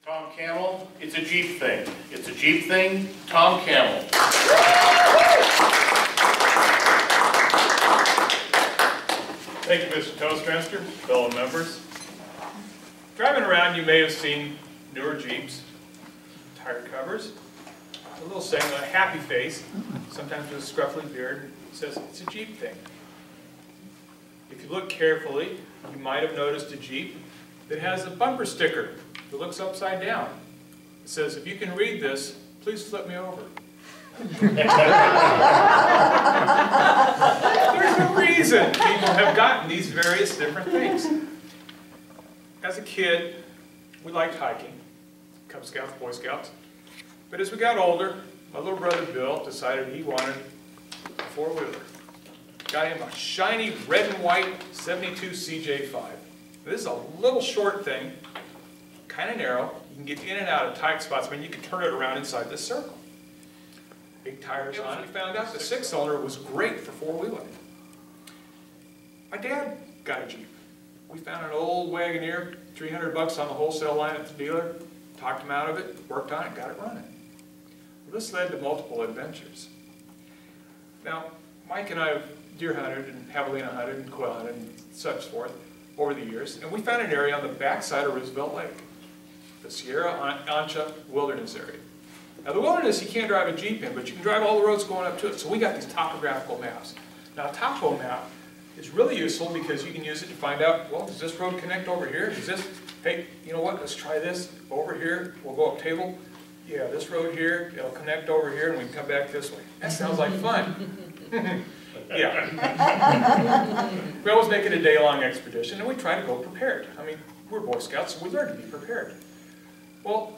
Tom Kaml, it's a Jeep thing. It's a Jeep thing, Tom Kaml. Thank you, Mr. Toastmaster, fellow members. Driving around, you may have seen newer Jeeps, tire covers, a little saying, a happy face, sometimes with a scruffy beard, says it's a Jeep thing. If you look carefully, you might have noticed a Jeep that has a bumper sticker that looks upside down. It says, if you can read this, please flip me over. There's a reason people have gotten these various different things. As a kid, we liked hiking, Cub Scouts, Boy Scouts. But as we got older, my little brother Bill decided he wanted a four-wheeler. Got him a shiny red and white 72 CJ5. This is a little short thing, kind of narrow. You can get in and out of tight spots. I mean, you can turn it around inside this circle. Big tires on it. We found out the six-cylinder was great for four-wheeling. My dad got a Jeep. We found an old Wagoneer, $300 on the wholesale line at the dealer, talked him out of it, worked on it, got it running. Well, this led to multiple adventures. Now, Mike and I have deer hunted and javelina hunted and quail hunted and such forth over the years, and we found an area on the backside of Roosevelt Lake, the Sierra Ancha Wilderness area. Now the wilderness you can't drive a Jeep in, but you can drive all the roads going up to it, so we got these topographical maps. Now a topo map is really useful because you can use it to find out, well, does this road connect over here? Does this, hey, you know what, let's try this. Over here, we'll go up table. Yeah, this road here, it'll connect over here, and we can come back this way. That sounds like fun. Yeah. We always make it a day-long expedition, and we try to go prepared. I mean, we're Boy Scouts, so we learn to be prepared. Well,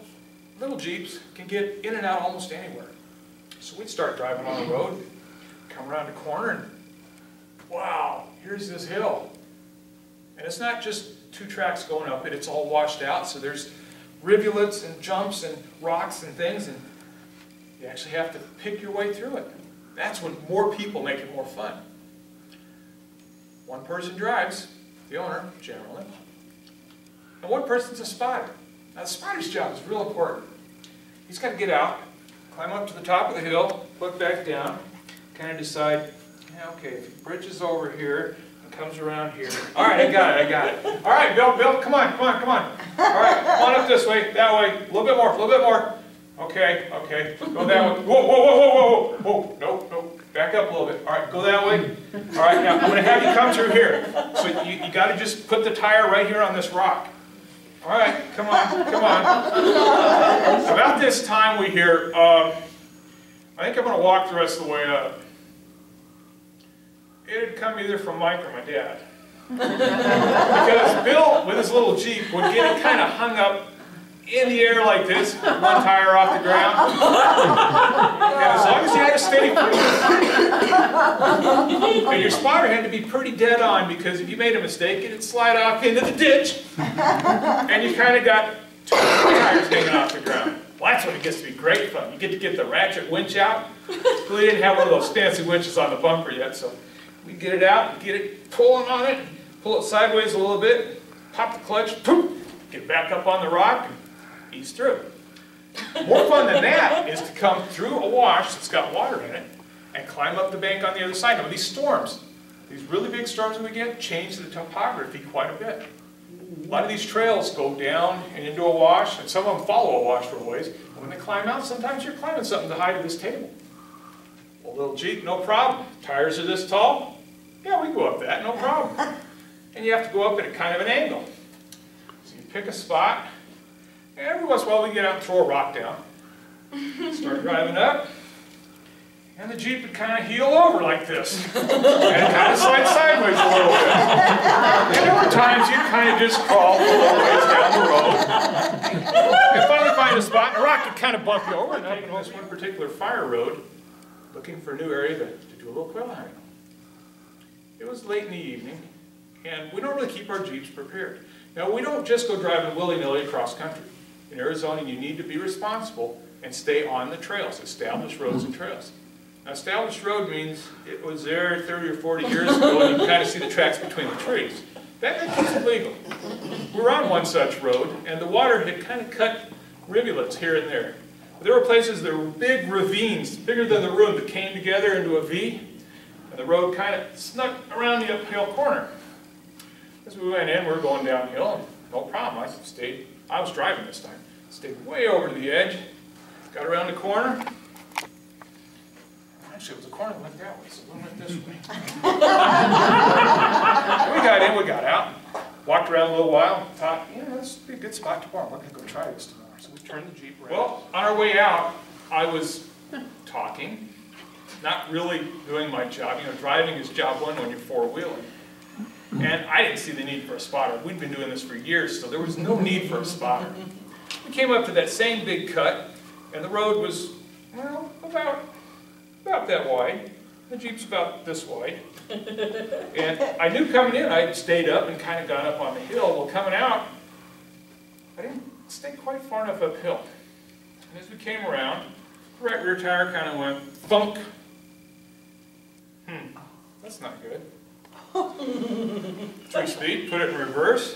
little Jeeps can get in and out almost anywhere. So we'd start driving on the road, come around a corner, and wow, here's this hill. And it's not just two tracks going up it, it's all washed out, so there's rivulets and jumps and rocks and things, and you actually have to pick your way through it. That's when more people make it more fun. One person drives, the owner, generally, and one person's a spotter. Now the spotter's job is real important. He's got to get out, climb up to the top of the hill, look back down, kind of decide, yeah, okay, if he bridges over here and comes around here. All right, I got it. All right, Bill, come on. All right, come on up this way, that way, a little bit more. Okay, go that way. Whoa, no, back up a little bit. All right, go that way. All right, now I'm going to have you come through here. So you got to just put the tire right here on this rock. All right, come on. About this time we hear, I think I'm going to walk the rest of the way up. It had come either from Mike or my dad. Because Bill, with his little Jeep, would get it kind of hung up in the air like this, with one tire off the ground. And as long as you had a steady foot, and your spotter had to be pretty dead on, because if you made a mistake, it'd slide off into the ditch, and you kind of got two tires hanging off the ground. Well, that's when it gets to be great fun. You get to get the ratchet winch out. We didn't have one of those fancy winches on the bumper yet, so we get it out, get it pulling on it, pull it sideways a little bit, pop the clutch, poof, get back up on the rock, and ease through. More fun than that is to come through a wash that's got water in it and climb up the bank on the other side. Now these storms, these really big storms that we get, change the topography quite a bit. A lot of these trails go down and into a wash, and some of them follow a wash for a ways. And when they climb out, sometimes you're climbing something the height of this table. A little Jeep, no problem. Tires are this tall? Yeah, we go up that, no problem. And you have to go up at a kind of an angle. So you pick a spot. Every once in a while we get out and throw a rock down, start driving up, and the Jeep would kind of heel over like this, and it kind of slide sideways a little bit. And there were times you'd kind of just crawl a little ways down the road. You finally find a spot, and a rock would kind of bump you over, and up in this one particular fire road, looking for a new area to do a little quail hunting. It was late in the evening, and we don't really keep our Jeeps prepared. Now, we don't just go driving willy-nilly across country. In Arizona, you need to be responsible and stay on the trails, established roads and trails. Now, established road means it was there 30 or 40 years ago, and you can kind of see the tracks between the trees. That makes it legal. We're on one such road, and the water had kind of cut rivulets here and there. But there were places, there were big ravines, bigger than the room, that came together into a V, and the road kind of snuck around the uphill corner. As we went in, we were going downhill, and no problem. I was driving this time. Stayed way over to the edge, got around the corner. Actually, it was a corner that went that way, so we went this way. We got in, we got out, walked around a little while, thought, yeah, this would be a good spot to park. We're going to go try this tomorrow. So we turned the Jeep around. Well, on our way out, I was talking, not really doing my job. You know, driving is job one when you're four-wheeling. And I didn't see the need for a spotter. We'd been doing this for years, so there was no need for a spotter. We came up to that same big cut, and the road was, well, about that wide. The Jeep's about this wide. And I knew coming in, I had stayed up and kind of gone up on the hill. Well, coming out, I didn't stay quite far enough uphill. And as we came around, the right rear tire kind of went thunk. That's not good. 3 speed, put it in reverse.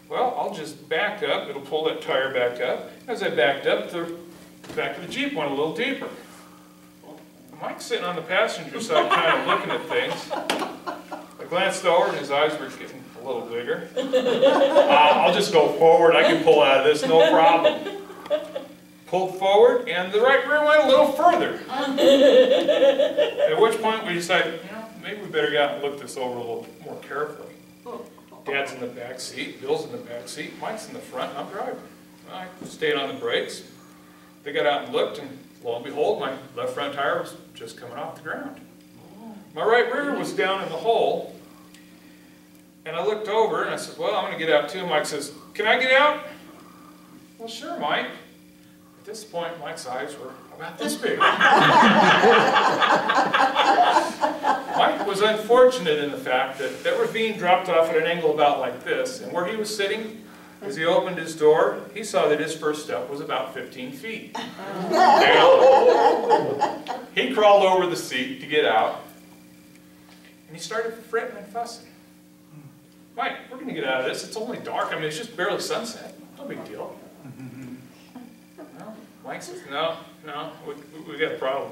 Well, I'll just back up. It'll pull that tire back up. As I backed up, the back of the Jeep went a little deeper. Mike's sitting on the passenger side kind of looking at things. I glanced over and his eyes were getting a little bigger. I'll just go forward. I can pull out of this, no problem. Pulled forward and the right rear went a little further. At which point we decided, you know, maybe we better get out and look this over a little more carefully. Dad's in the back seat, Bill's in the back seat, Mike's in the front, and I'm driving. I stayed on the brakes. They got out and looked, and lo and behold, my left front tire was just coming off the ground. My right rear was down in the hole, and I looked over and I said, well, I'm going to get out too. Mike says, can I get out? Well, sure, Mike. At this point, Mike's eyes were about this big. Mike was unfortunate in the fact that that ravine dropped off at an angle about like this, and where he was sitting, as he opened his door, he saw that his first step was about 15 feet. Now, he crawled over the seat to get out, and he started fretting and fussing. Mike, we're going to get out of this. It's only dark. I mean, it's just barely sunset. No big deal. Well, Mike says, no, we got a problem.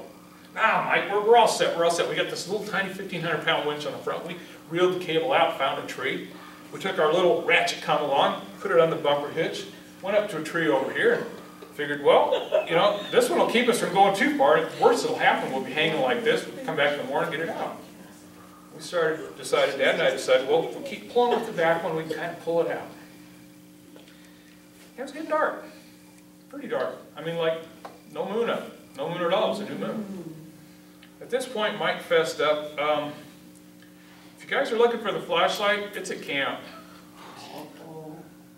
Nah, Mike, we're all set. We're all set. We got this little tiny 1,500-pound winch on the front. We reeled the cable out, found a tree. We took our little ratchet Kaml along, put it on the bumper hitch, went up to a tree over here, and figured, well, you know, this one will keep us from going too far. The worst that'll happen, we'll be hanging like this. We'll come back in the morning and get it out. We decided, Dad and I decided, well, if we keep pulling with the back one, we can kind of pull it out. It was getting dark, pretty dark. I mean, like, no moon up, no moon at all. It was a new moon. At this point, Mike fessed up. If you guys are looking for the flashlight, it's at camp.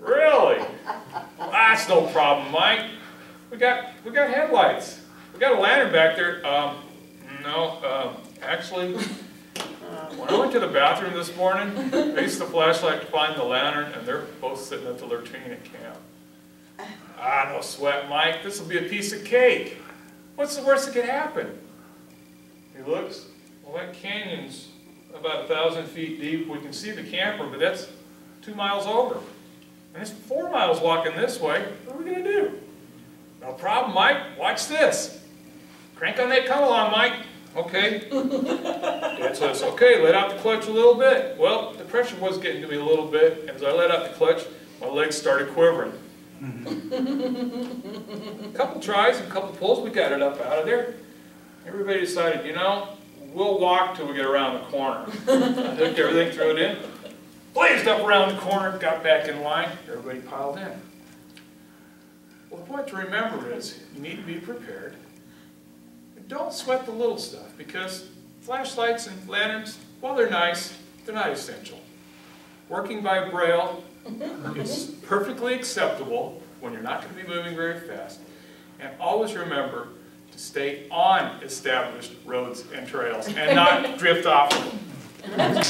Really? Well, that's no problem, Mike. We got headlights. We got a lantern back there. Actually, when I went to the bathroom this morning, I used the flashlight to find the lantern, and they're both sitting at the latrine at camp. No sweat, Mike. This will be a piece of cake. What's the worst that could happen? He looks. Well, that canyon's about 1,000 feet deep. We can see the camper, but that's 2 miles over. And it's 4 miles walking this way. What are we going to do? No problem, Mike. Watch this. Crank on that Kaml on, Mike. Okay. Dad says, okay, let out the clutch a little bit. Well, the pressure was getting to me a little bit. As I let out the clutch, my legs started quivering. A couple tries and a couple pulls, we got it up out of there. Everybody decided, you know, we'll walk till we get around the corner. I hooked everything, threw it in, blazed up around the corner, got back in line, everybody piled in. Well, the point to remember is, you need to be prepared. And don't sweat the little stuff, because flashlights and lanterns, while they're nice, they're not essential. Working by Braille is perfectly acceptable when you're not going to be moving very fast. And always remember to stay on established roads and trails and not drift off of them.